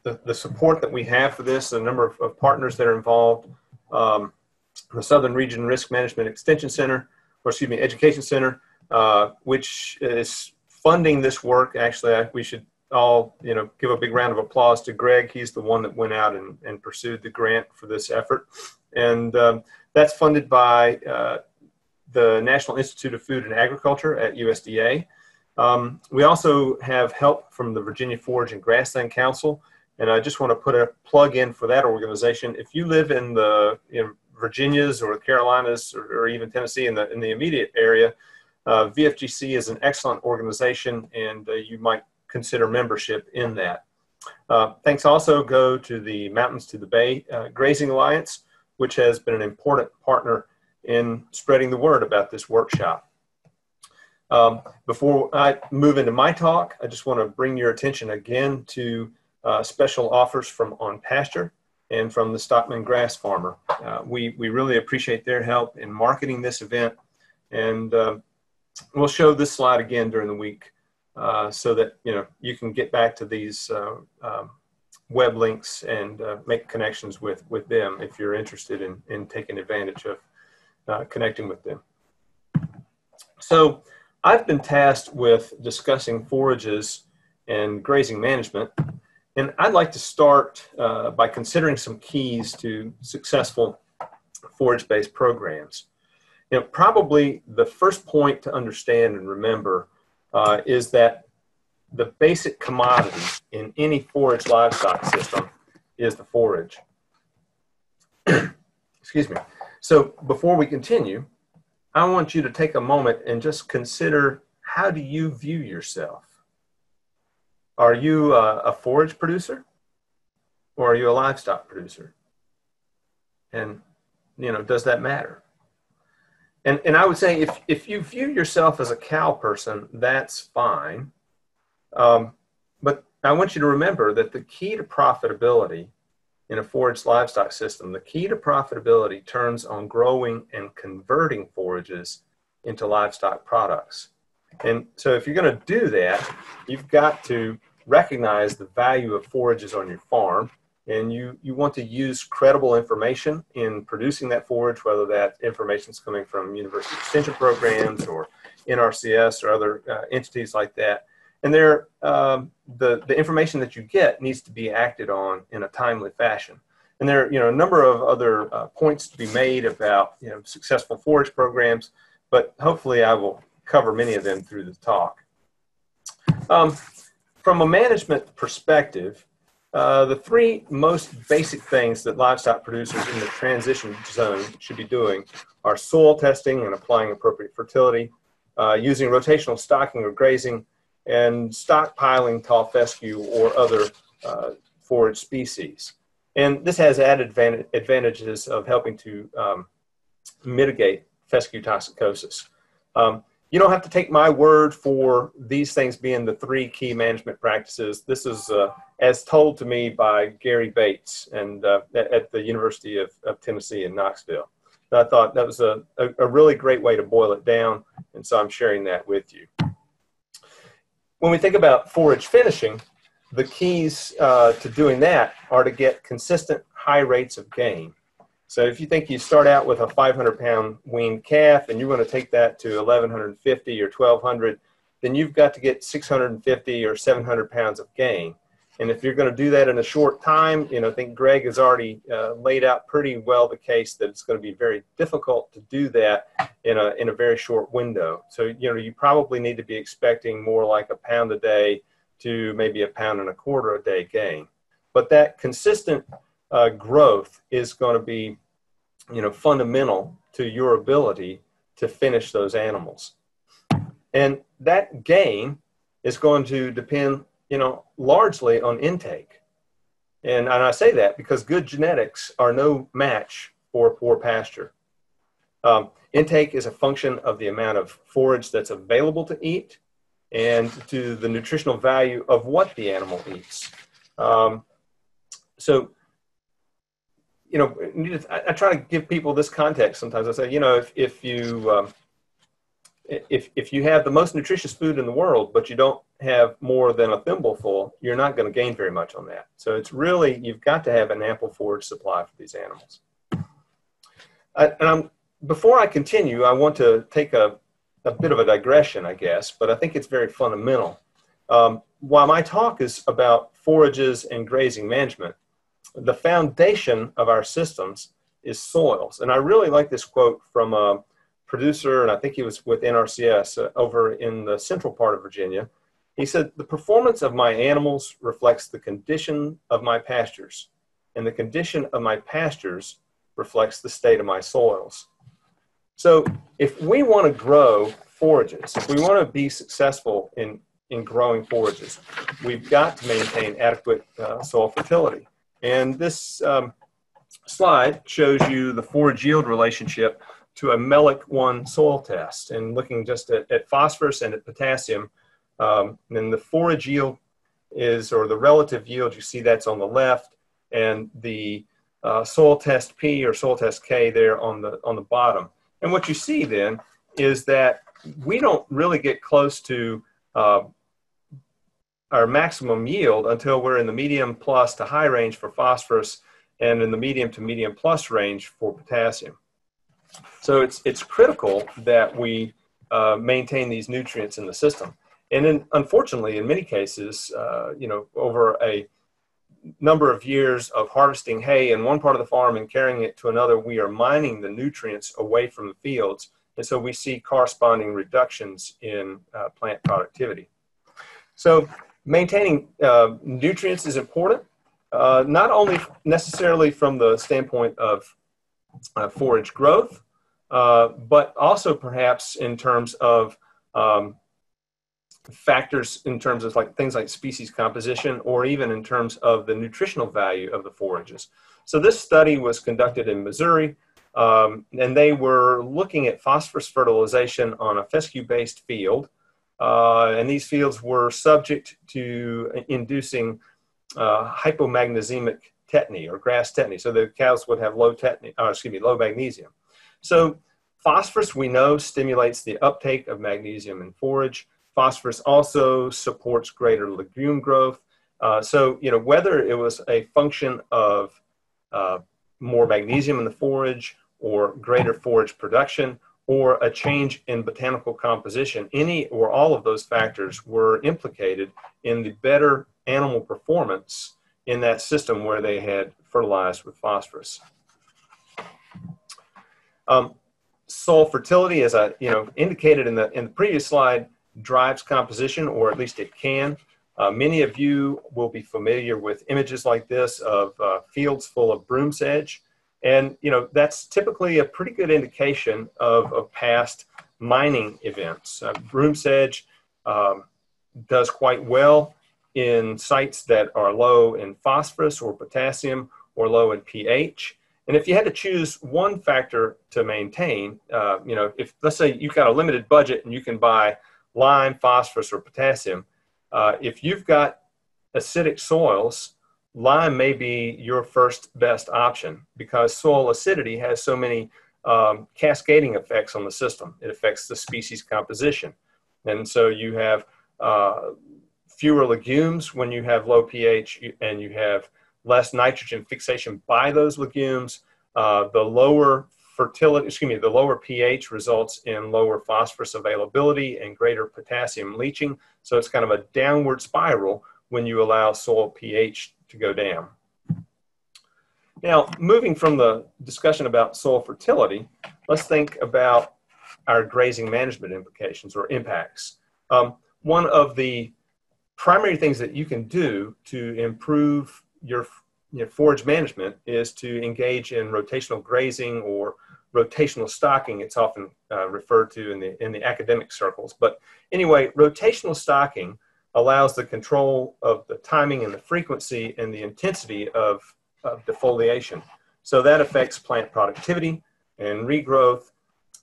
the support that we have for this, the number of partners that are involved. The Southern Region Risk Management Extension Center, or excuse me, Education Center, which is funding this work. Actually, we should all, give a big round of applause to Greg. He's the one that went out and pursued the grant for this effort. And that's funded by the National Institute of Food and Agriculture at USDA. We also have help from the Virginia Forage and Grassland Council. And I just want to put a plug in for that organization. If you live in the Virginias or the Carolinas or even Tennessee in the immediate area, VFGC is an excellent organization, and you might consider membership in that. Thanks also go to the Mountains to the Bay Grazing Alliance, which has been an important partner in spreading the word about this workshop. Before I move into my talk, I just want to bring your attention again to special offers from On Pasture and from the Stockman Grass Farmer. We really appreciate their help in marketing this event, and we'll show this slide again during the week so that you can get back to these web links and make connections with them if you're interested in taking advantage of connecting with them. So I've been tasked with discussing forages and grazing management, and I'd like to start by considering some keys to successful forage-based programs. Probably the first point to understand and remember is that the basic commodity in any forage livestock system is the forage. Excuse me. So before we continue, I want you to take a moment and just consider, how do you view yourself? Are you a forage producer, or are you a livestock producer? And, does that matter? And I would say if you view yourself as a cow person, that's fine. But I want you to remember that the key to profitability in a forage livestock system, the key to profitability turns on growing and converting forages into livestock products. And so if you're going to do that, you've got to recognize the value of forages on your farm, and you want to use credible information in producing that forage, whether that information is coming from university extension programs or NRCS or other entities like that. And the information that you get needs to be acted on in a timely fashion. And there are a number of other points to be made about successful forage programs, but hopefully I will cover many of them through the talk. From a management perspective, the three most basic things that livestock producers in the transition zone should be doing are soil testing and applying appropriate fertility, using rotational stocking or grazing, and stockpiling tall fescue or other forage species. And this has added advantages of helping to mitigate fescue toxicosis. You don't have to take my word for these things being the three key management practices. This is as told to me by Gary Bates and at the University of Tennessee in Knoxville. And I thought that was a really great way to boil it down, and so I'm sharing that with you. When we think about forage finishing, the keys to doing that are to get consistent high rates of gain. So if you think you start out with a 500-pound weaned calf and you're going to take that to 1,150 or 1,200, then you've got to get 650 or 700 pounds of gain. And if you're going to do that in a short time, I think Greg has already laid out pretty well the case that it's going to be very difficult to do that in a very short window. So, you probably need to be expecting more like a pound a day to maybe a pound and a quarter a day gain. But that consistent growth is going to be, fundamental to your ability to finish those animals. And that gain is going to depend, largely on intake. And I say that because good genetics are no match for poor pasture. Intake is a function of the amount of forage that's available to eat and to the nutritional value of what the animal eats. So, I try to give people this context sometimes. I say, if you if you have the most nutritious food in the world, but you don't have more than a thimbleful, you're not going to gain very much on that. So it's really, you've got to have an ample forage supply for these animals. Before I continue, I want to take a bit of a digression, I guess, but I think it's very fundamental. While my talk is about forages and grazing management, the foundation of our systems is soils. And I really like this quote from a producer, and I think he was with NRCS over in the central part of Virginia. He said, "The performance of my animals reflects the condition of my pastures, and the condition of my pastures reflects the state of my soils." So if we want to grow forages, if we want to be successful in growing forages, we've got to maintain adequate soil fertility. And this slide shows you the forage yield relationship to a Melick 1 soil test, and looking just at phosphorus and at potassium. And the forage yield is, or the relative yield, you see that's on the left, and the soil test P or soil test K there on the bottom. And what you see then is that we don't really get close to our maximum yield until we're in the medium plus to high range for phosphorus and in the medium to medium plus range for potassium. So it's critical that we maintain these nutrients in the system. And then, unfortunately, in many cases, you know, over a number of years of harvesting hay in one part of the farm and carrying it to another, we are mining the nutrients away from the fields. And so we see corresponding reductions in plant productivity. So maintaining nutrients is important, not only necessarily from the standpoint of forage growth, but also perhaps in terms of factors in terms of things like species composition, or even in terms of the nutritional value of the forages. So this study was conducted in Missouri, and they were looking at phosphorus fertilization on a fescue-based field. And these fields were subject to inducing hypomagnesiemic tetany or grass tetany. So the cows would have low magnesium. So phosphorus, we know, stimulates the uptake of magnesium in forage. Phosphorus also supports greater legume growth. So, you know, whether it was a function of more magnesium in the forage or greater forage production or a change in botanical composition, any or all of those factors were implicated in the better animal performance in that system where they had fertilized with phosphorus. Soil fertility, as I indicated in the previous slide, drives composition, or at least it can. Many of you will be familiar with images like this of fields full of broom sedge. And, you know, that's typically a pretty good indication of past mining events. Broom sedge does quite well in sites that are low in phosphorus or potassium or low in pH. And if you had to choose one factor to maintain, you know, if let's say you've got a limited budget and you can buy lime, phosphorus, or potassium, if you've got acidic soils, lime may be your first best option, because soil acidity has so many cascading effects on the system. It affects the species composition. And so you have fewer legumes when you have low pH, and you have less nitrogen fixation by those legumes. The lower the lower pH results in lower phosphorus availability and greater potassium leaching. So it's kind of a downward spiral when you allow soil pH to go down. Now, moving from the discussion about soil fertility, let's think about our grazing management implications or impacts. One of the primary things that you can do to improve your forage management is to engage in rotational grazing or rotational stocking. It's often referred to in the academic circles. But anyway, rotational stocking allows the control of the timing and the frequency and the intensity of defoliation. So that affects plant productivity and regrowth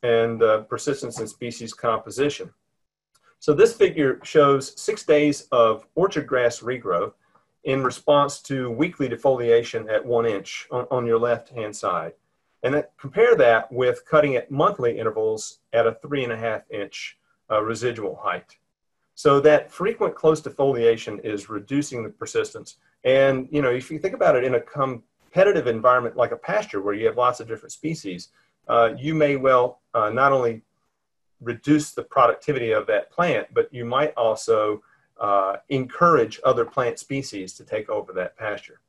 and persistence and species composition. So this figure shows 6 days of orchard grass regrowth in response to weekly defoliation at 1 inch on your left-hand side. And then compare that with cutting at monthly intervals at a 3.5 inch residual height. So that frequent close defoliation is reducing the persistence. And if you think about it in a competitive environment like a pasture where you have lots of different species, you may well not only reduce the productivity of that plant, but you might also encourage other plant species to take over that pasture.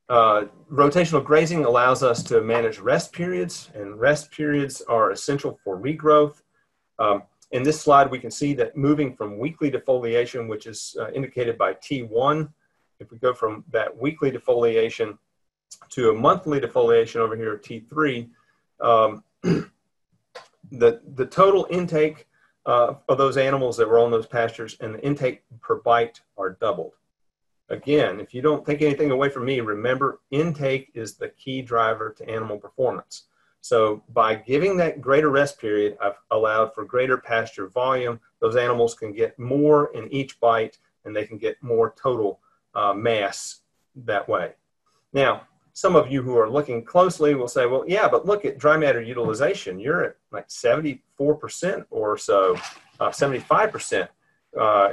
Rotational grazing allows us to manage rest periods, and rest periods are essential for regrowth. In this slide, we can see that moving from weekly defoliation, which is indicated by T1, if we go from that weekly defoliation to a monthly defoliation over here at T3, the total intake of those animals that were on those pastures and the intake per bite are doubled. Again, if you don't take anything away from me, remember intake is the key driver to animal performance. So by giving that greater rest period, I've allowed for greater pasture volume. Those animals can get more in each bite and they can get more total mass that way. Now, some of you who are looking closely will say, well, yeah, but look at dry matter utilization. You're at like 74% or so, 75%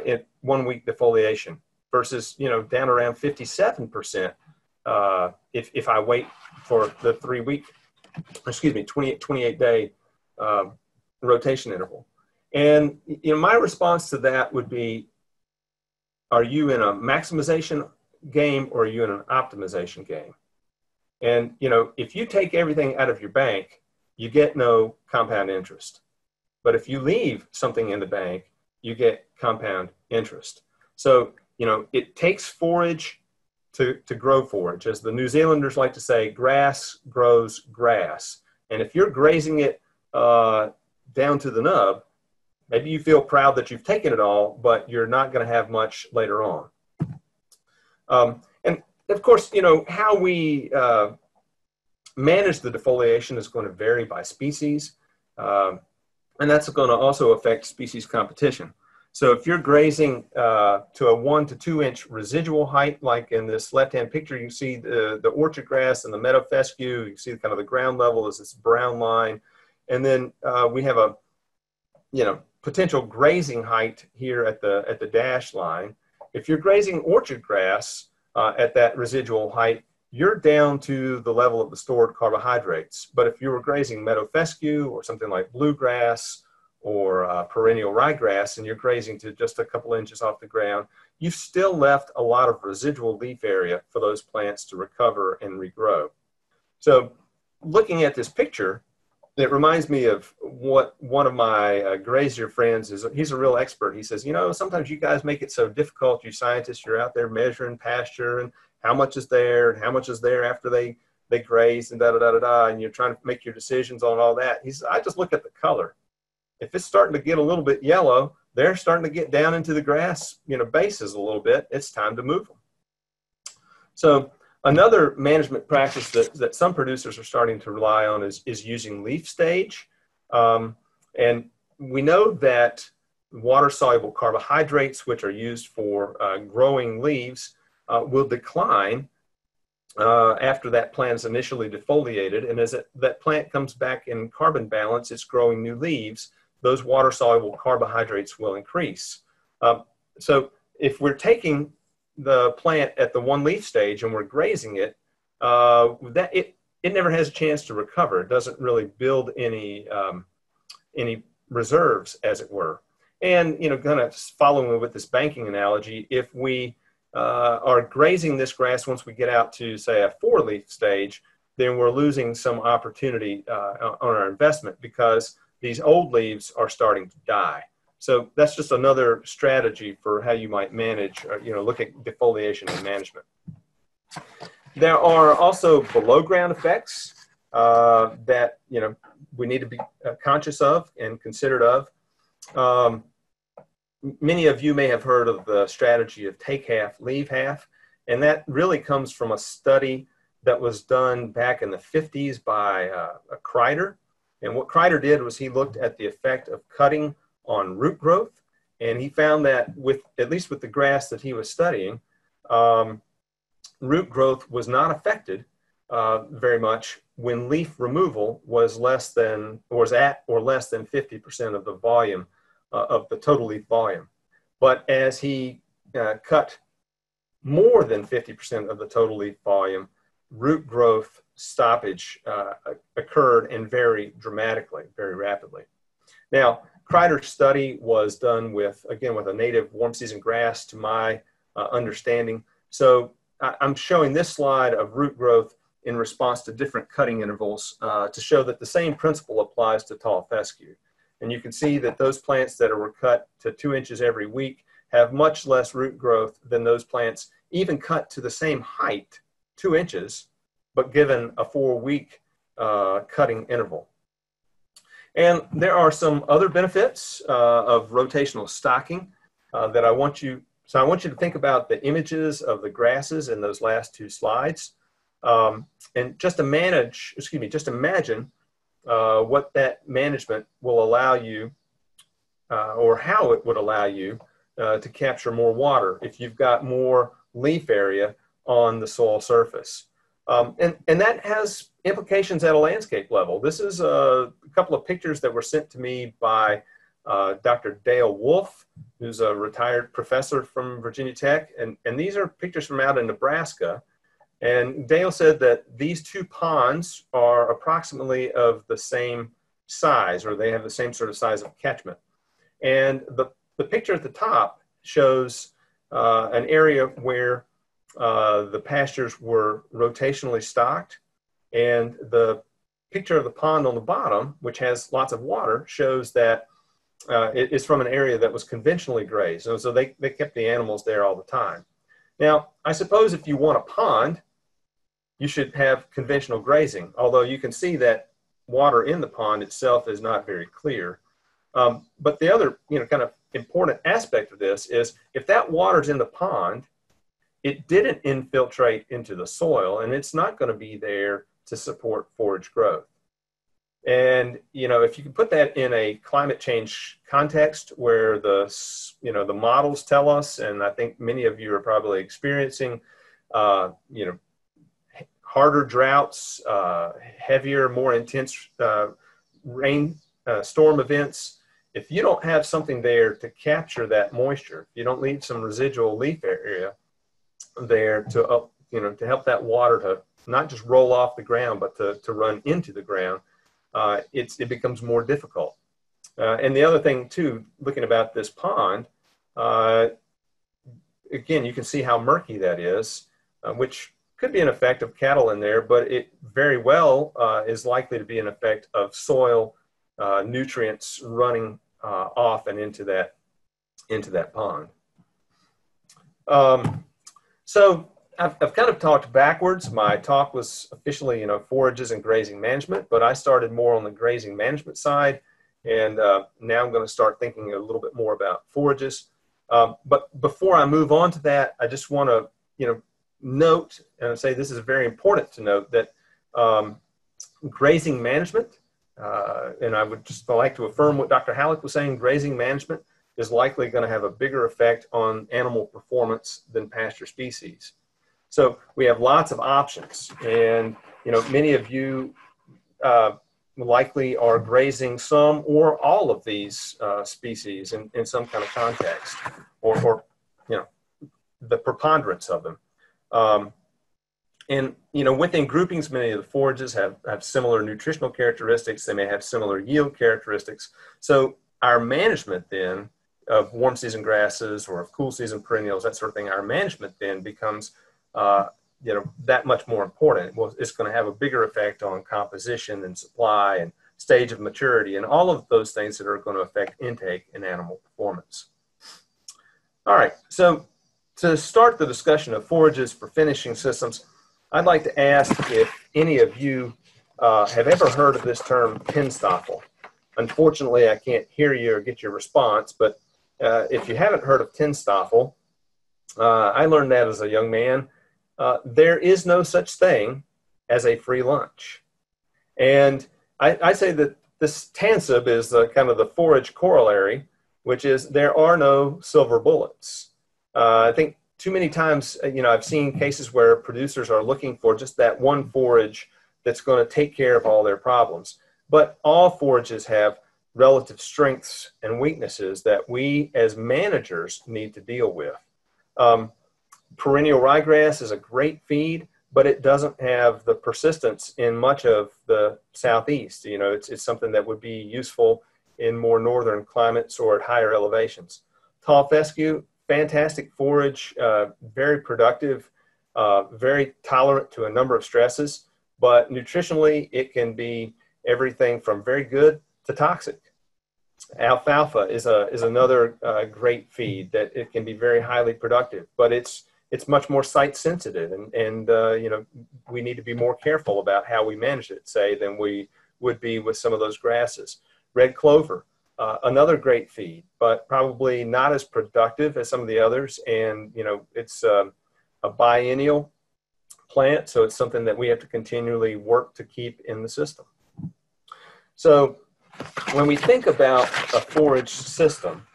in 1 week defoliation versus, down around 57% if I wait for the 28 day rotation interval. And my response to that would be, are you in a maximization game or are you in an optimization game? And, if you take everything out of your bank, you get no compound interest. But if you leave something in the bank, you get compound interest. So, it takes forage to grow forage. As the New Zealanders like to say, grass grows grass. And if you're grazing it down to the nub, maybe you feel proud that you've taken it all, but you're not going to have much later on. And of course, how we manage the defoliation is going to vary by species. And that's going to also affect species competition. So if you're grazing to a 1 to 2 inch residual height, like in this left-hand picture, you see the orchard grass and the meadow fescue. You see kind of the ground level is this brown line. And then we have a, potential grazing height here at the dash line. If you're grazing orchard grass at that residual height, you're down to the level of the stored carbohydrates. But if you were grazing meadow fescue or something like bluegrass or perennial ryegrass and you're grazing to just a couple inches off the ground, you've still left a lot of residual leaf area for those plants to recover and regrow. So looking at this picture, it reminds me of what one of my grazier friends is. He's a real expert. He says, sometimes you guys make it so difficult, you scientists, you're out there measuring pasture and how much is there and how much is there after they graze and and you're trying to make your decisions on all that. He says, I just look at the color. If it's starting to get a little bit yellow, they're starting to get down into the grass, bases a little bit. It's time to move them. So another management practice that some producers are starting to rely on is using leaf stage. And we know that water-soluble carbohydrates, which are used for growing leaves, will decline after that plant is initially defoliated. And as that plant comes back in carbon balance, it's growing new leaves, those water-soluble carbohydrates will increase. So if we're taking the plant at the 1 leaf stage and we're grazing it, it never has a chance to recover. It doesn't really build any reserves, as it were. And kind of following with this banking analogy, if we are grazing this grass once we get out to, say, a 4 leaf stage, then we're losing some opportunity on our investment because these old leaves are starting to die. So that's just another strategy for how you might manage, look at defoliation and management. There are also below ground effects that, we need to be conscious of and considerate of. Many of you may have heard of the strategy of take half, leave half, and that really comes from a study that was done back in the 50s by a Kreider. And what Kreider did was he looked at the effect of cutting on root growth, and he found that at least with the grass that he was studying, root growth was not affected very much when leaf removal was at or less than 50% of the volume of the total leaf volume. But as he cut more than 50% of the total leaf volume, root growth stoppage occurred, and very dramatically, very rapidly. Now, Kreider's study was done with, again, with a native warm season grass, to my understanding. So I'm showing this slide of root growth in response to different cutting intervals to show that the same principle applies to tall fescue. And you can see that those plants that were cut to 2 inches every week have much less root growth than those plants even cut to the same height, 2 inches, but given a 4-week cutting interval. And there are some other benefits of rotational stocking that I want you to think about the images of the grasses in those last 2 slides. And just imagine what that management will allow you, or how it would allow you to capture more water if you've got more leaf area on the soil surface. And that has implications at a landscape level. This is a couple of pictures that were sent to me by Dr. Dale Wolf, who's a retired professor from Virginia Tech. And these are pictures from out in Nebraska. And Dale said that these 2 ponds are approximately of the same size, or they have the same sort of size of catchment. And the picture at the top shows an area where the pastures were rotationally stocked, and the picture of the pond on the bottom, which has lots of water, shows that it is from an area that was conventionally grazed. And so they kept the animals there all the time. Now, I suppose if you want a pond, you should have conventional grazing, although you can see that water in the pond itself is not very clear. But the other, kind of important aspect of this is if that water's in the pond, it didn't infiltrate into the soil, and it's not going to be there to support forage growth. And, if you can put that in a climate change context where the models tell us, and I think many of you are probably experiencing, harder droughts, heavier, more intense rain, storm events. If you don't have something there to capture that moisture, you don't leave some residual leaf area there to, to help that water to not just roll off the ground, but to run into the ground, it becomes more difficult. And the other thing too, looking about this pond, again, you can see how murky that is, which could be an effect of cattle in there, but it very well is likely to be an effect of soil nutrients running off and into that pond. So I've kind of talked backwards. My talk was officially, forages and grazing management, but I started more on the grazing management side, and now I'm going to start thinking a little bit more about forages. But before I move on to that, I just want to, note and say this is very important to note that grazing management, and I would just like to affirm what Dr. Halleck was saying, grazing management is likely going to have a bigger effect on animal performance than pasture species. So we have lots of options, and many of you likely are grazing some or all of these species in some kind of context, or the preponderance of them. And within groupings, many of the forages have similar nutritional characteristics. They may have similar yield characteristics. So our management then of warm season grasses or of cool season perennials, that sort of thing, our management then becomes that much more important. Well, it's going to have a bigger effect on composition and supply and stage of maturity and all of those things that are going to affect intake and animal performance. All right, so to start the discussion of forages for finishing systems, I'd like to ask if any of you have ever heard of this term TANSB. Unfortunately, I can't hear you or get your response, but if you haven't heard of TANSB, I learned that as a young man. There is no such thing as a free lunch. And I say that this TANSB is kind of the forage corollary, which is there are no silver bullets. I think too many times, you know, I've seen cases where producers are looking for just that one forage that's going to take care of all their problems. But all forages have relative strengths and weaknesses that we as managers need to deal with. Perennial ryegrass is a great feed, but it doesn't have the persistence in much of the southeast. You know, it's something that would be useful in more northern climates or at higher elevations. Tall fescue, fantastic forage, very productive, very tolerant to a number of stresses, but nutritionally it can be everything from very good to toxic. Alfalfa is another great feed that it can be very highly productive, but it's much more site sensitive, and you know, we need to be more careful about how we manage it, say, than we would be with some of those grasses. Red clover, another great feed, but probably not as productive as some of the others. And, you know, it's a biennial plant, so it's something that we have to continually work to keep in the system. So when we think about a forage system,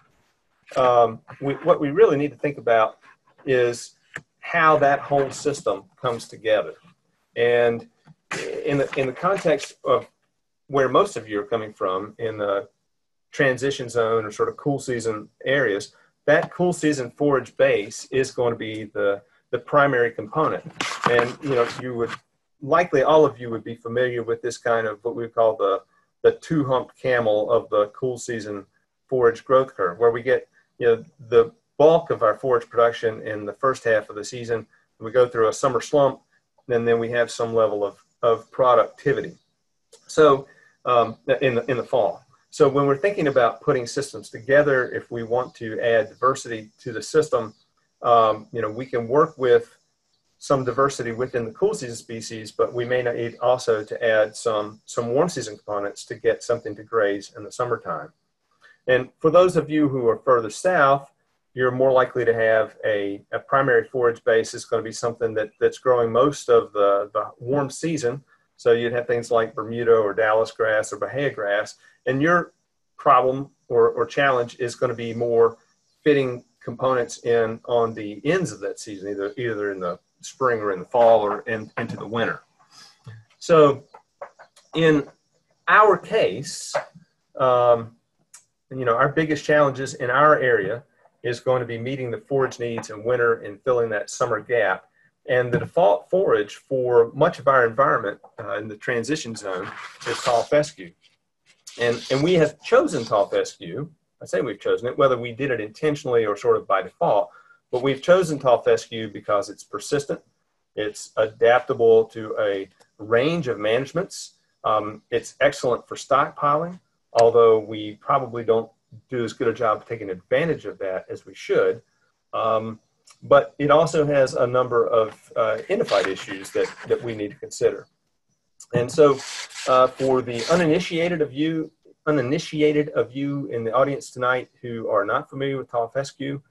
what we really need to think about is how that whole system comes together. And in the context of where most of you are coming from, in the transition zone or sort of cool season areas, that cool season forage base is going to be the primary component. And, you know, you would likely, all of you would be familiar with this kind of what we call the two-humped camel of the cool season forage growth curve, where we get, you know, the bulk of our forage production in the first half of the season. We go through a summer slump, and then we have some level of productivity. So in the fall. So when we're thinking about putting systems together, if we want to add diversity to the system, you know, we can work with some diversity within the cool season species, but we may need also to add some warm season components to get something to graze in the summertime. And for those of you who are further south, you're more likely to have a primary forage base. Is going to be something that's growing most of the warm season. So you'd have things like Bermuda or Dallas grass or Bahia grass, and your problem or challenge is going to be more fitting components in on the ends of that season, either in the spring or in the fall or into the winter. So in our case, you know, our biggest challenges in our area is going to be meeting the forage needs in winter and filling that summer gap. And the default forage for much of our environment in the transition zone is tall fescue. And we have chosen tall fescue. I say we've chosen it, whether we did it intentionally or sort of by default, but we've chosen tall fescue because it's persistent, it's adaptable to a range of managements, it's excellent for stockpiling, although we probably don't do as good a job of taking advantage of that as we should. But it also has a number of endophyte issues that we need to consider. And so for the uninitiated of you in the audience tonight who are not familiar with tall fescue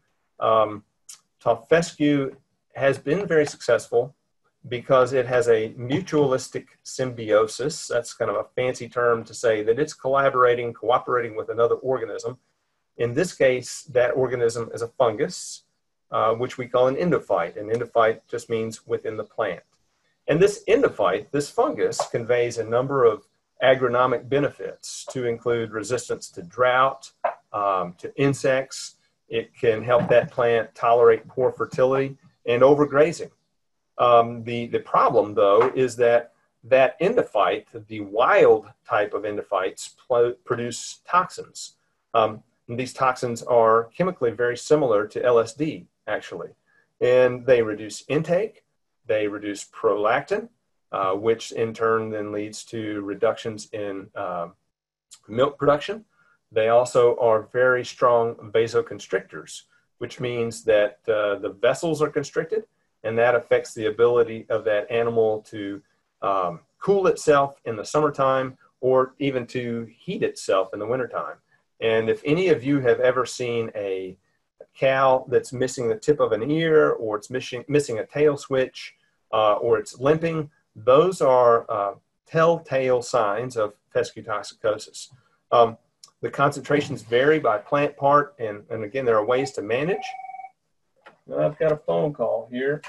has been very successful because it has a mutualistic symbiosis. That's kind of a fancy term to say that it's cooperating with another organism. In this case, that organism is a fungus, which we call an endophyte. And endophyte just means within the plant. And this endophyte, this fungus, conveys a number of agronomic benefits to include resistance to drought, to insects. It can help that plant tolerate poor fertility and overgrazing. The problem, though, is that endophyte, the wild type of endophytes, produce toxins. And these toxins are chemically very similar to LSD, actually. And they reduce intake, they reduce prolactin, which in turn then leads to reductions in milk production. They also are very strong vasoconstrictors, which means that the vessels are constricted, and that affects the ability of that animal to cool itself in the summertime or even to heat itself in the wintertime. And if any of you have ever seen a cow that's missing the tip of an ear, or it's missing a tail switch, or it's limping, those are telltale signs of fescue toxicosis. The concentrations vary by plant part, and again, there are ways to manage. I've got a phone call here.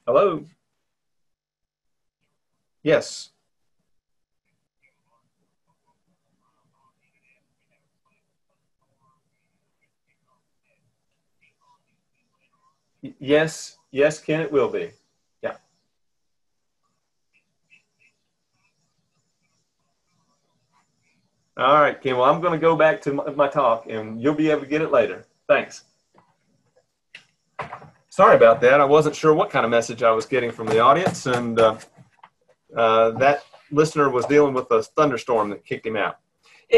Hello? Yes. Yes, yes, Ken, it will be. Yeah. All right, Ken. Well, I'm going to go back to my talk, and you'll be able to get it later. Thanks. Sorry about that. I wasn't sure what kind of message I was getting from the audience, and that listener was dealing with a thunderstorm that kicked him out.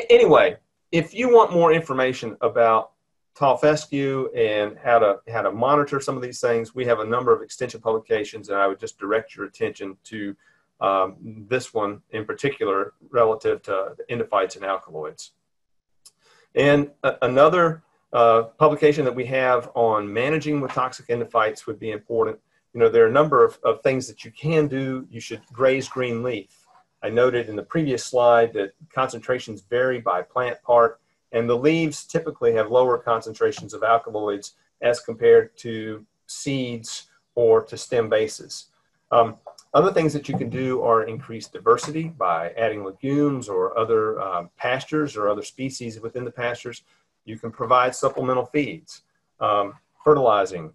Anyway, if you want more information about tall fescue and how to monitor some of these things, we have a number of extension publications, and I would just direct your attention to this one in particular relative to the endophytes and alkaloids. And another publication that we have on managing with toxic endophytes would be important. You know, there are a number of things that you can do. You should graze green leaf. I noted in the previous slide that concentrations vary by plant part, and the leaves typically have lower concentrations of alkaloids as compared to seeds or to stem bases. Other things that you can do are increase diversity by adding legumes or other pastures or other species within the pastures. You can provide supplemental feeds. Fertilizing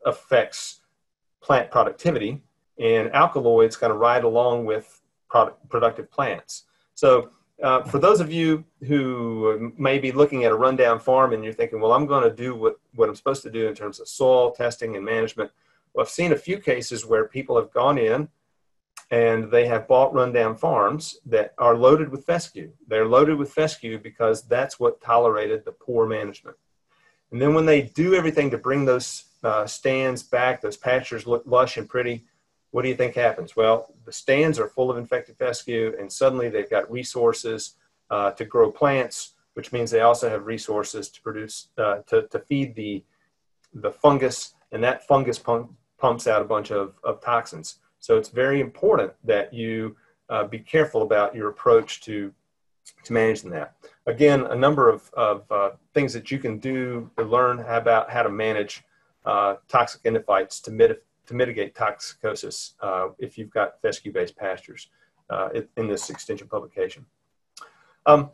affects plant productivity, and alkaloids kind of ride along with productive plants. So for those of you who may be looking at a rundown farm and you're thinking, well, I'm going to do what I'm supposed to do in terms of soil testing and management. Well, I've seen a few cases where people have gone in and they have bought rundown farms that are loaded with fescue. They're loaded with fescue because that's what tolerated the poor management. And then when they do everything to bring those stands back, those pastures look lush and pretty, what do you think happens? Well, the stands are full of infected fescue, and suddenly they've got resources to grow plants, which means they also have resources to produce, to feed the fungus, and that fungus pumps out a bunch of toxins. So it's very important that you be careful about your approach to managing that. Again, a number of things that you can do to learn about how to manage toxic endophytes to mitigate toxicosis if you've got fescue-based pastures in this extension publication. A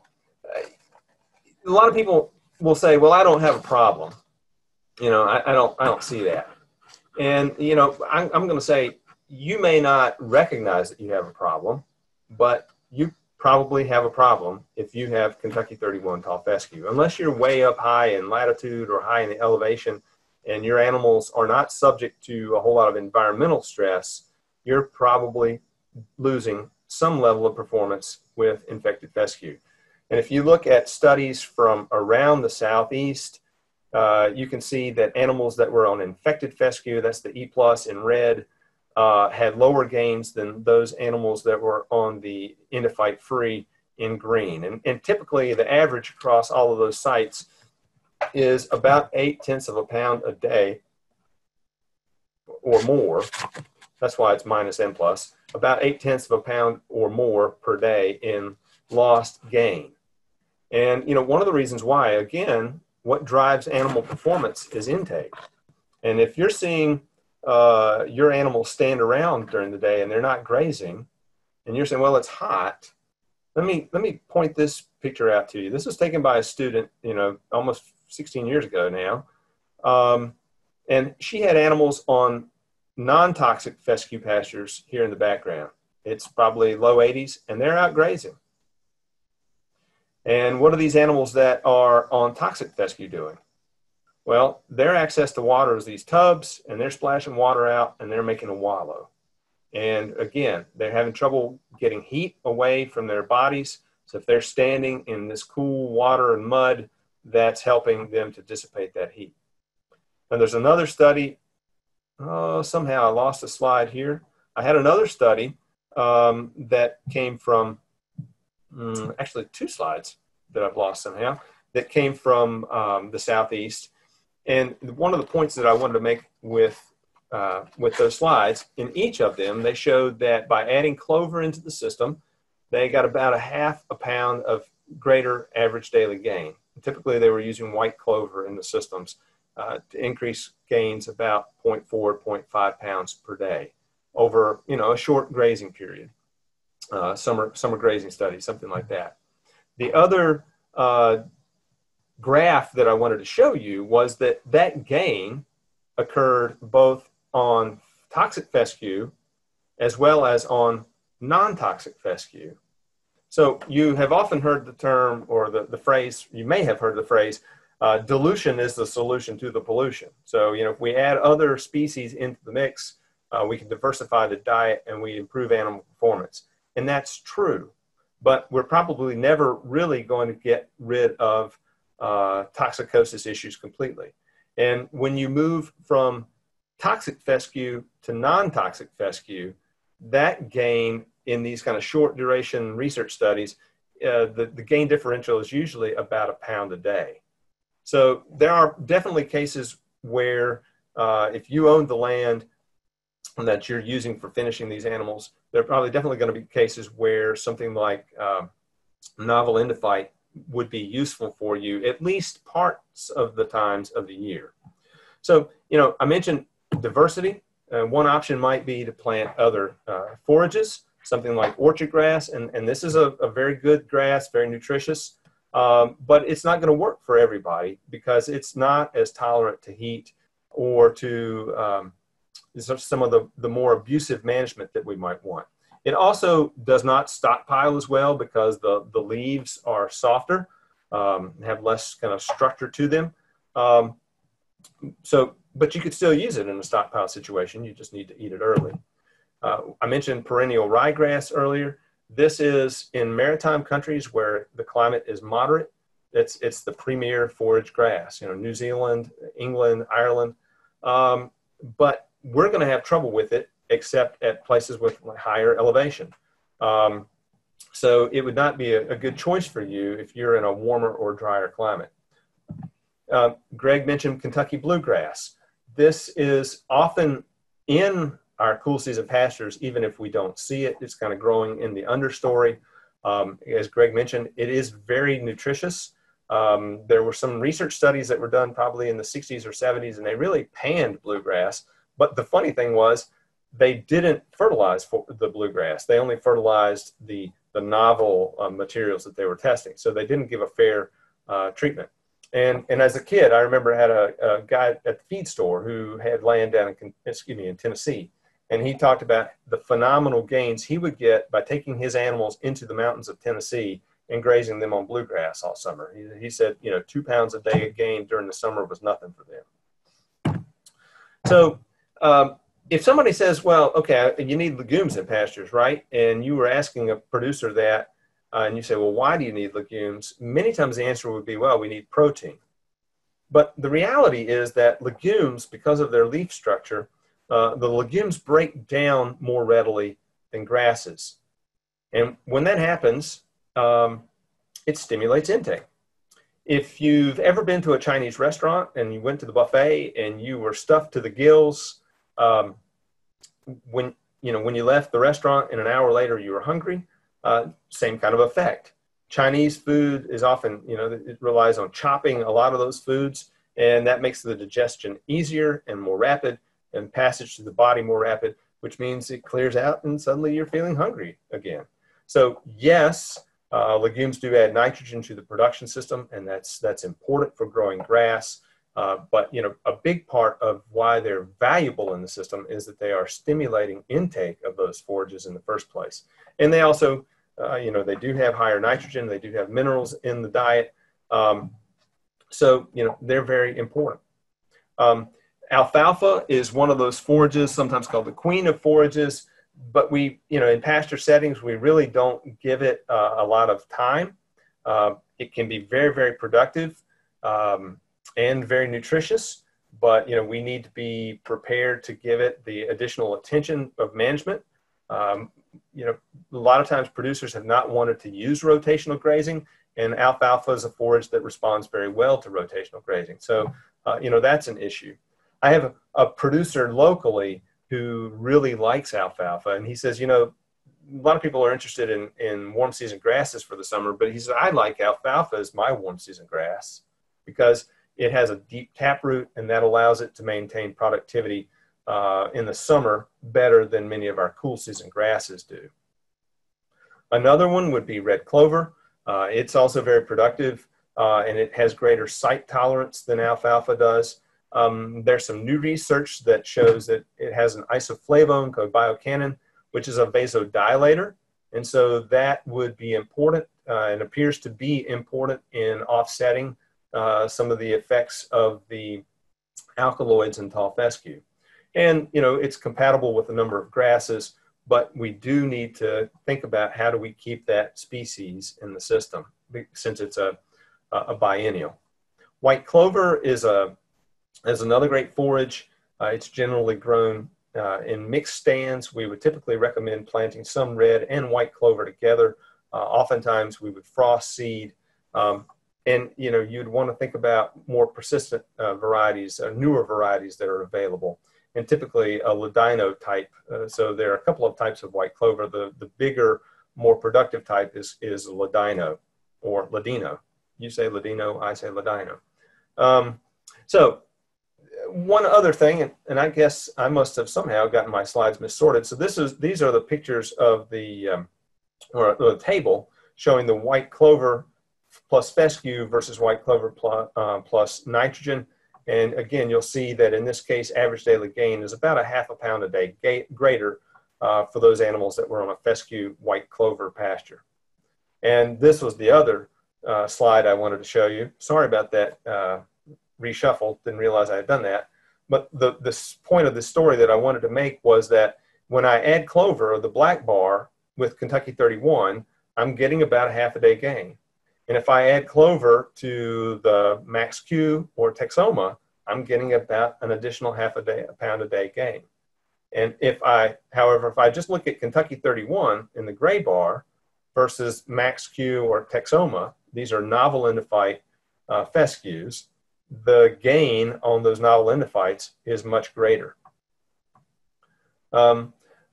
lot of people will say, well, I don't have a problem. You know, I don't see that. And, you know, I'm going to say, you may not recognize that you have a problem, but you probably have a problem if you have Kentucky 31 tall fescue. Unless you're way up high in latitude or high in the elevation and your animals are not subject to a whole lot of environmental stress, you're probably losing some level of performance with infected fescue. And if you look at studies from around the Southeast, you can see that animals that were on infected fescue, that's the E+ in red, had lower gains than those animals that were on the endophyte free in green. And typically the average across all of those sites is about 0.8 of a pound a day or more. That's why it's -N+, about 0.8 of a pound or more per day in lost gain. And, you know, one of the reasons why, again, what drives animal performance is intake. And if you're seeing your animals stand around during the day and they're not grazing, and you're saying, well, it's hot, let me point this picture out to you. This was taken by a student, you know, almost 16 years ago now. And she had animals on non-toxic fescue pastures here in the background. It's probably low 80s, and they're out grazing. And what are these animals that are on toxic fescue doing? Well, their access to water is these tubs, and they're splashing water out, and they're making a wallow. And again, they're having trouble getting heat away from their bodies. So if they're standing in this cool water and mud, that's helping them to dissipate that heat. And there's another study. Oh, somehow I lost a slide here. I had another study that came from, actually 2 slides that I've lost somehow, that came from the Southeast. And one of the points that I wanted to make with those slides, in each of them, they showed that by adding clover into the system, they got about 0.5 pound of greater average daily gain. And typically, they were using white clover in the systems. to increase gains about 0.4, 0.5 pounds per day over, a short grazing period, summer grazing study, something like that. The other graph that I wanted to show you was that gain occurred both on toxic fescue as well as on non-toxic fescue. So you have often heard the term, or the phrase, you may have heard the phrase, dilution is the solution to the pollution. So, if we add other species into the mix, we can diversify the diet and we improve animal performance. And that's true, but we're probably never really going to get rid of toxicosis issues completely. And when you move from toxic fescue to non-toxic fescue, that gain in these kind of short duration research studies, the gain differential is usually about 1 pound a day. So there are definitely cases where if you own the land that you're using for finishing these animals, there are probably definitely going to be cases where something like novel endophyte would be useful for you at least parts of the times of the year. So, I mentioned diversity. One option might be to plant other forages, something like orchard grass, and this is a very good grass, very nutritious, but it's not going to work for everybody because it's not as tolerant to heat or to some of the more abusive management that we might want. It also does not stockpile as well because the leaves are softer, have less kind of structure to them. But you could still use it in a stockpile situation. You just need to eat it early. I mentioned perennial ryegrass earlier. This is in maritime countries where the climate is moderate. It's the premier forage grass, New Zealand, England, Ireland. But we're going to have trouble with it except at places with higher elevation. So it would not be a good choice for you if you're in a warmer or drier climate. Greg mentioned Kentucky bluegrass. This is often in our cool season pastures, even if we don't see it. It's kind of growing in the understory. As Greg mentioned, it is very nutritious. There were some research studies that were done probably in the 60s or 70s, and they really panned bluegrass. But the funny thing was, they didn't fertilize for the bluegrass. They only fertilized the novel materials that they were testing. So they didn't give a fair treatment. And as a kid, I remember I had a guy at the feed store who had land down in Tennessee. And he talked about the phenomenal gains he would get by taking his animals into the mountains of Tennessee and grazing them on bluegrass all summer. He said, 2 pounds a day of gain during the summer was nothing for them. So if somebody says, well, okay, you need legumes in pastures, right? And you were asking a producer that, and you say, well, why do you need legumes? Many times the answer would be, well, we need protein. But the reality is that legumes, because of their leaf structure, the legumes break down more readily than grasses. And when that happens, it stimulates intake. If you've ever been to a Chinese restaurant and you went to the buffet and you were stuffed to the gills, when you left the restaurant and an hour later you were hungry, same kind of effect. Chinese food is often, it relies on chopping a lot of those foods, and that makes the digestion easier and more rapid and passage to the body more rapid, which means it clears out and suddenly you're feeling hungry again. So yes, legumes do add nitrogen to the production system, and that's important for growing grass. But a big part of why they're valuable in the system is that they are stimulating intake of those forages in the first place. And they also, they do have higher nitrogen, they do have minerals in the diet. So they're very important. Alfalfa is one of those forages, sometimes called the queen of forages, but we, in pasture settings, we really don't give it a lot of time. It can be very, very productive and very nutritious, but, we need to be prepared to give it the additional attention of management. A lot of times producers have not wanted to use rotational grazing, and alfalfa is a forage that responds very well to rotational grazing. So, that's an issue. I have a producer locally who really likes alfalfa, and he says, a lot of people are interested in warm season grasses for the summer, but he said, I like alfalfa as my warm season grass because, it has a deep taproot, and that allows it to maintain productivity in the summer better than many of our cool season grasses do. Another one would be red clover. It's also very productive, and it has greater site tolerance than alfalfa does. There's some new research that shows that it has an isoflavone called biocanin, which is a vasodilator. And so that would be important and appears to be important in offsetting some of the effects of the alkaloids in tall fescue. And, you know, it's compatible with a number of grasses, but we do need to think about how do we keep that species in the system since it's a biennial. White clover is another great forage. It's generally grown in mixed stands. We would typically recommend planting some red and white clover together. Oftentimes we would frost seed. And you know, you'd want to think about more persistent varieties, newer varieties that are available. And typically a ladino type. So there are a couple of types of white clover. The bigger, more productive type is ladino or ladino. You say ladino, I say ladino. So one other thing, and I guess I must have somehow gotten my slides missorted. So these are the pictures of the table showing the white clover plus fescue versus white clover plus nitrogen. And again, you'll see that in this case, average daily gain is about a half a pound a day greater for those animals that were on a fescue white clover pasture. And this was the other slide I wanted to show you. Sorry about that reshuffle, didn't realize I had done that. But the point of the story that I wanted to make was that when I add clover, the black bar with Kentucky 31, I'm getting about a half a day gain. And if I add clover to the Max Q or Texoma, I'm getting about an additional a pound a day gain. And however, if I just look at Kentucky 31 in the gray bar versus Max Q or Texoma, these are novel endophyte fescues, the gain on those novel endophytes is much greater.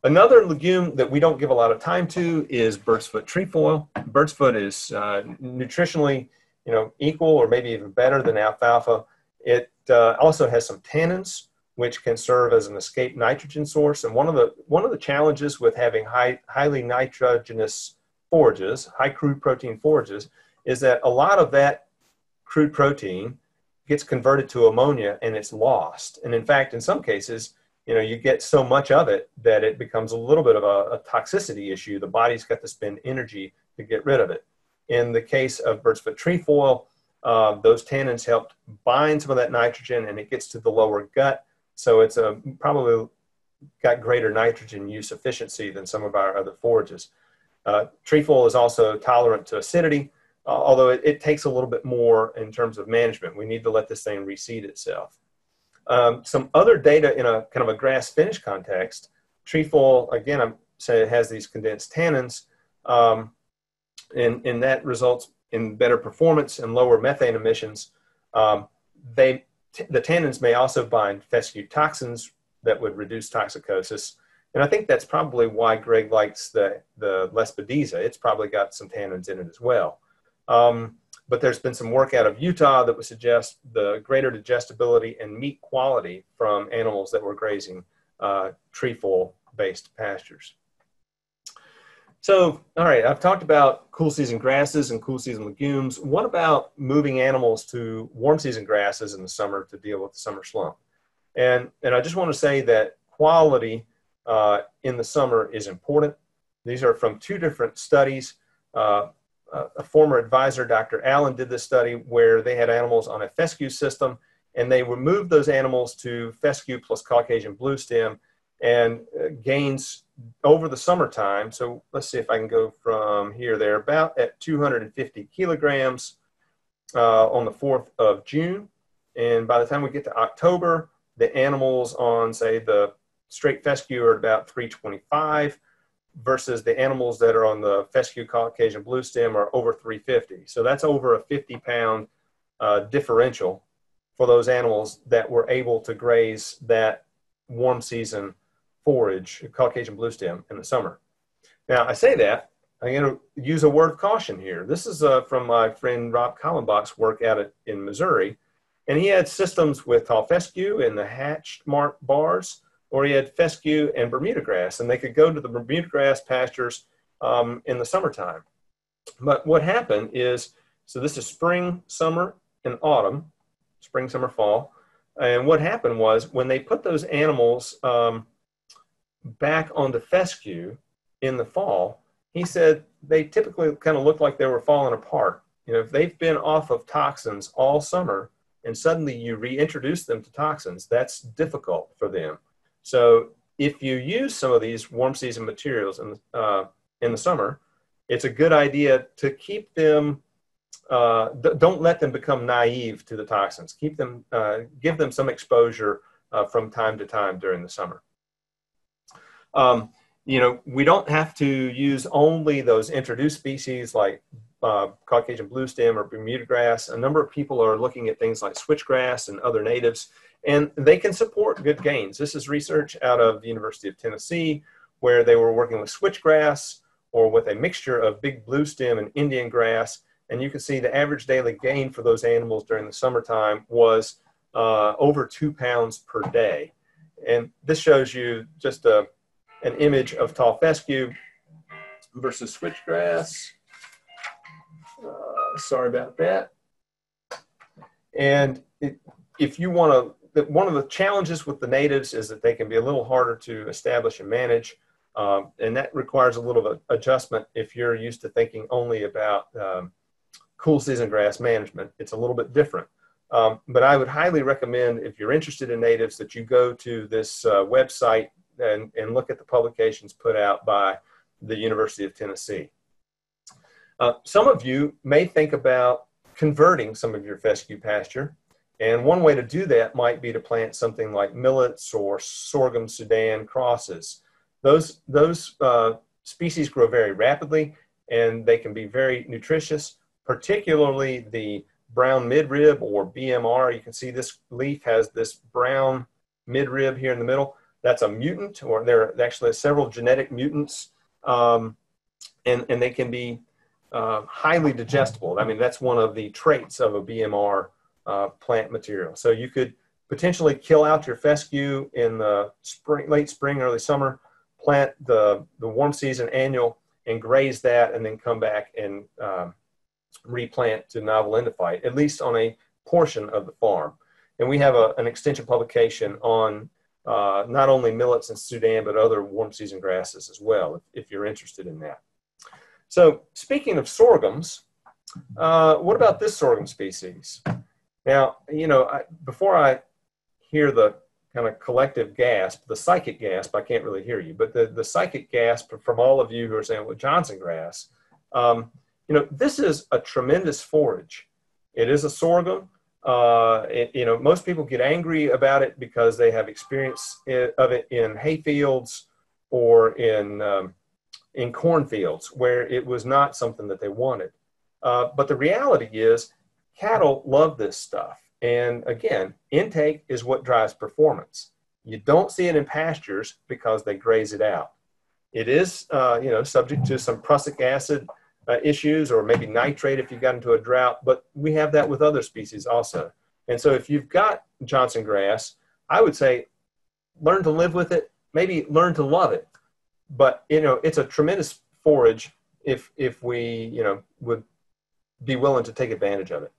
Another legume that we don't give a lot of time to is birdsfoot trefoil. Birdsfoot is nutritionally, you know, equal or maybe even better than alfalfa. It also has some tannins, which can serve as an escape nitrogen source. And one of the challenges with having highly nitrogenous forages, high crude protein forages, is that a lot of that crude protein gets converted to ammonia and it's lost. And in fact, in some cases, you know, you get so much of it that it becomes a little bit of a toxicity issue. The body's got to spend energy to get rid of it. In the case of birdsfoot trefoil, those tannins help bind some of that nitrogen and it gets to the lower gut. So it's probably got greater nitrogen use efficiency than some of our other forages. Trefoil is also tolerant to acidity, although it takes a little bit more in terms of management. We need to let this thing reseed itself. Some other data in a kind of a grass finish context, trefoil, again, I'm saying it has these condensed tannins, and that results in better performance and lower methane emissions. The tannins may also bind fescue toxins that would reduce toxicosis. And I think that's probably why Greg likes the Lespedeza. It's probably got some tannins in it as well. But there's been some work out of Utah that would suggest the greater digestibility and meat quality from animals that were grazing trefoil-based pastures. So, all right, I've talked about cool season grasses and cool season legumes. What about moving animals to warm season grasses in the summer to deal with the summer slump? And I just want to say that quality in the summer is important. These are from two different studies. A former advisor, Dr. Allen, did this study where they had animals on a fescue system and they removed those animals to fescue plus Caucasian bluestem and gains over the summertime. So let's see if I can go from here. They're about at 250 kilograms on the 4th of June. And by the time we get to October, the animals on, say, the straight fescue are about 325. Versus the animals that are on the fescue Caucasian bluestem are over 350. So that's over a 50-pound differential for those animals that were able to graze that warm season forage, Caucasian bluestem, in the summer. Now, I say that, I'm going to use a word of caution here. This is from my friend Rob Kallenbach's work out in Missouri. And he had systems with tall fescue in the hatched mark bars, or he had fescue and Bermuda grass, and they could go to the Bermuda grass pastures in the summertime. But what happened is, so this is spring, summer, and autumn, spring, summer, fall. And what happened was when they put those animals back onto fescue in the fall, he said they typically kind of looked like they were falling apart. You know, if they've been off of toxins all summer and suddenly you reintroduce them to toxins, that's difficult for them. So if you use some of these warm season materials in the summer, it's a good idea to keep them, don't let them become naive to the toxins. Keep them, give them some exposure from time to time during the summer. You know, we don't have to use only those introduced species like Caucasian bluestem or Bermuda grass. A number of people are looking at things like switchgrass and other natives, and they can support good gains. This is research out of the University of Tennessee, where they were working with switchgrass or with a mixture of big bluestem and Indian grass. And you can see the average daily gain for those animals during the summertime was over 2 pounds per day. And this shows you just an image of tall fescue versus switchgrass. Sorry about that. And if you want to, one of the challenges with the natives is that they can be a little harder to establish and manage. And that requires a little bit of adjustment if you're used to thinking only about cool season grass management. It's a little bit different. But I would highly recommend, if you're interested in natives, that you go to this website and look at the publications put out by the University of Tennessee. Some of you may think about converting some of your fescue pasture. And one way to do that might be to plant something like millets or sorghum Sudan crosses. Those species grow very rapidly, and they can be very nutritious, particularly the brown midrib or BMR. You can see this leaf has this brown midrib here in the middle. That's a mutant, or there are actually several genetic mutants, and they can be highly digestible. I mean, that's one of the traits of a BMR plant material. So you could potentially kill out your fescue in the spring, late spring, early summer, plant the warm season annual and graze that, and then come back and replant to novel endophyte, at least on a portion of the farm. And we have an extension publication on not only millets and Sudan, but other warm season grasses as well, if you're interested in that. So speaking of sorghums, what about this sorghum species? Now, you know, before I hear the kind of collective gasp, the psychic gasp, I can't really hear you, but the psychic gasp from all of you who are saying, well, Johnson grass, you know, this is a tremendous forage. It is a sorghum. You know, most people get angry about it because they have experience of it in hay fields or in cornfields where it was not something that they wanted. But the reality is cattle love this stuff. And again, intake is what drives performance. You don't see it in pastures because they graze it out. It is, you know, subject to some prussic acid issues, or maybe nitrate if you got into a drought, but we have that with other species also. And so if you've got Johnson grass, I would say learn to live with it, maybe learn to love it. But, you know, it's a tremendous forage if we, you know, would be willing to take advantage of it.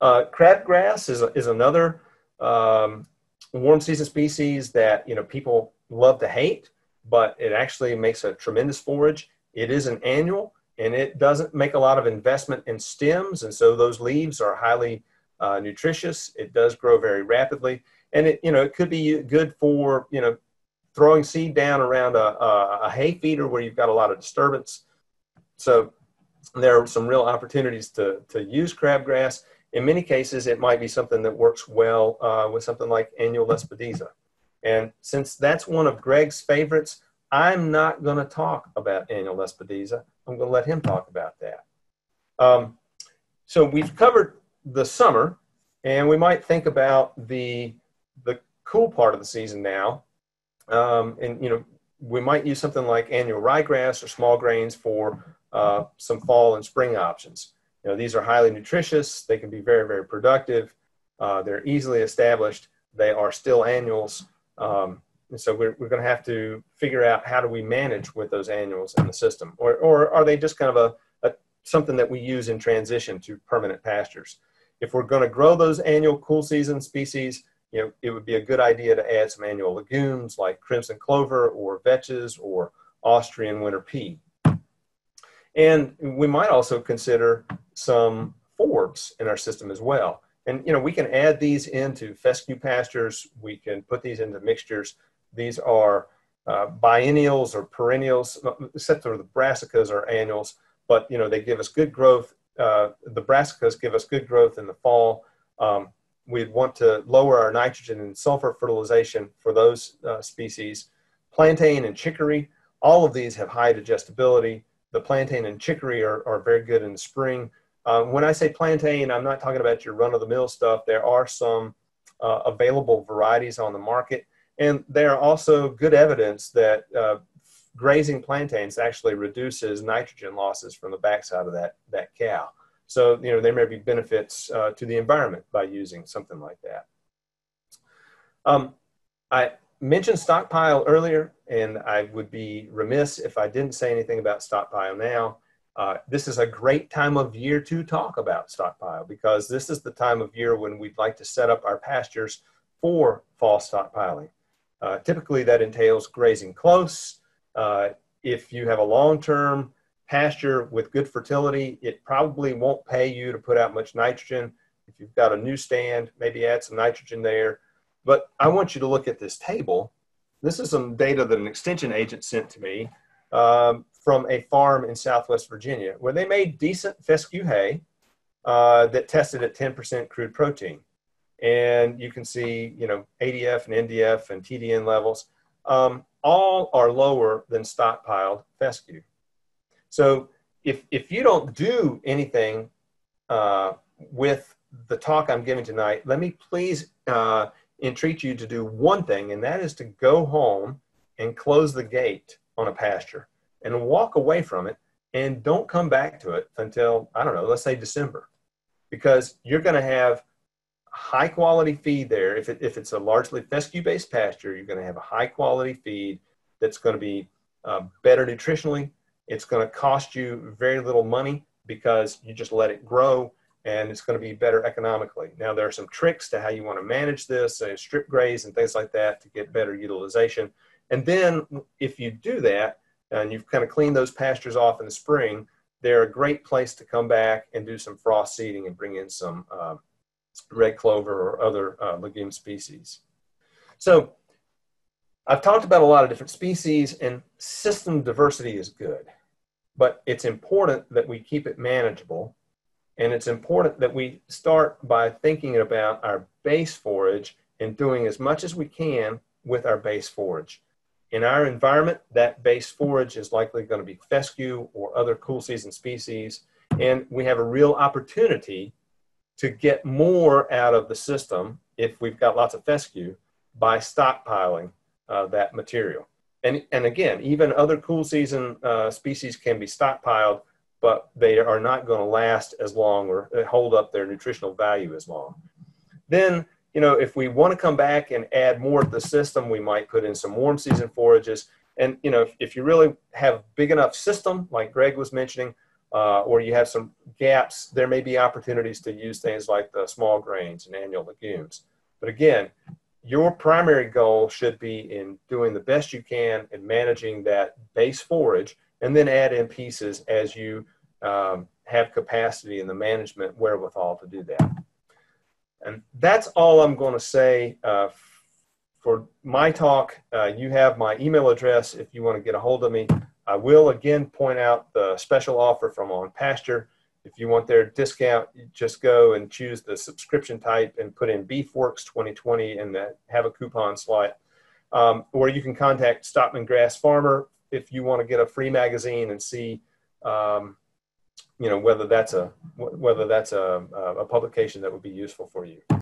Crabgrass is another warm season species that, you know, people love to hate, but it actually makes a tremendous forage. It is an annual, and it doesn't make a lot of investment in stems, and so those leaves are highly nutritious. It does grow very rapidly, and it, you know, it could be good for, you know, throwing seed down around a hay feeder where you've got a lot of disturbance. So there are some real opportunities to use crabgrass. In many cases, it might be something that works well with something like annual lespedeza. And since that's one of Greg's favorites, I'm not going to talk about annual lespedeza. I'm going to let him talk about that. So we've covered the summer, and we might think about the cool part of the season now. And, you know, we might use something like annual ryegrass or small grains for some fall and spring options. You know, these are highly nutritious. They can be very, very productive. They're easily established. They are still annuals. And so we're going to have to figure out how do we manage with those annuals in the system, or are they just kind of something that we use in transition to permanent pastures? If we're going to grow those annual cool season species, it would be a good idea to add some annual legumes like crimson clover or vetches or Austrian winter pea. And we might also consider some forbs in our system as well. And we can add these into fescue pastures. We can put these into mixtures. These are biennials or perennials, except for the brassicas are annuals, but they give us good growth. The brassicas give us good growth in the fall. We'd want to lower our nitrogen and sulfur fertilization for those species. Plantain and chicory, all of these have high digestibility. The plantain and chicory are very good in the spring. When I say plantain, I'm not talking about your run-of-the-mill stuff. There are some available varieties on the market, and there are also good evidence that grazing plantains actually reduces nitrogen losses from the backside of that cow. So, there may be benefits to the environment by using something like that. I mentioned stockpile earlier, and I would be remiss if I didn't say anything about stockpile now. This is a great time of year to talk about stockpile, because this is the time of year when we'd like to set up our pastures for fall stockpiling. Typically that entails grazing close. If you have a long-term pasture with good fertility, it probably won't pay you to put out much nitrogen. If you've got a new stand, maybe add some nitrogen there. But I want you to look at this table. This is some data that an extension agent sent to me from a farm in Southwest Virginia, where they made decent fescue hay that tested at 10% crude protein. And you can see, ADF and NDF and TDN levels, all are lower than stockpiled fescue. So if you don't do anything with the talk I'm giving tonight, let me please entreat you to do one thing, and that is to go home and close the gate on a pasture and walk away from it, and don't come back to it until, I don't know, let's say December, because you're going to have high quality feed there. If it's a largely fescue based pasture, you're going to have a high quality feed that's going to be better nutritionally. It's going to cost you very little money because you just let it grow, and it's going to be better economically. Now, there are some tricks to how you want to manage this, strip graze and things like that, to get better utilization. And then if you do that and you've kind of cleaned those pastures off in the spring, they're a great place to come back and do some frost seeding and bring in some red clover or other legume species. So I've talked about a lot of different species, and system diversity is good, but it's important that we keep it manageable. And it's important that we start by thinking about our base forage and doing as much as we can with our base forage. In our environment, that base forage is likely going to be fescue or other cool season species. And we have a real opportunity to get more out of the system if we've got lots of fescue by stockpiling that material. And again, even other cool season species can be stockpiled, but they are not going to last as long or hold up their nutritional value as long. Then, if we want to come back and add more to the system, we might put in some warm season forages. And, if you really have a big enough system, like Greg was mentioning, or you have some gaps, there may be opportunities to use things like the small grains and annual legumes. But again, your primary goal should be in doing the best you can in managing that base forage, and then add in pieces as you have capacity and the management wherewithal to do that. And that's all I'm going to say for my talk. You have my email address if you want to get a hold of me. I will again point out the special offer from On Pasture. If you want their discount, you just go and choose the subscription type and put in Beefworks 2020 and have a coupon slot. Or you can contact Stockman Grass Farmer if you want to get a free magazine and see, whether that's a publication that would be useful for you.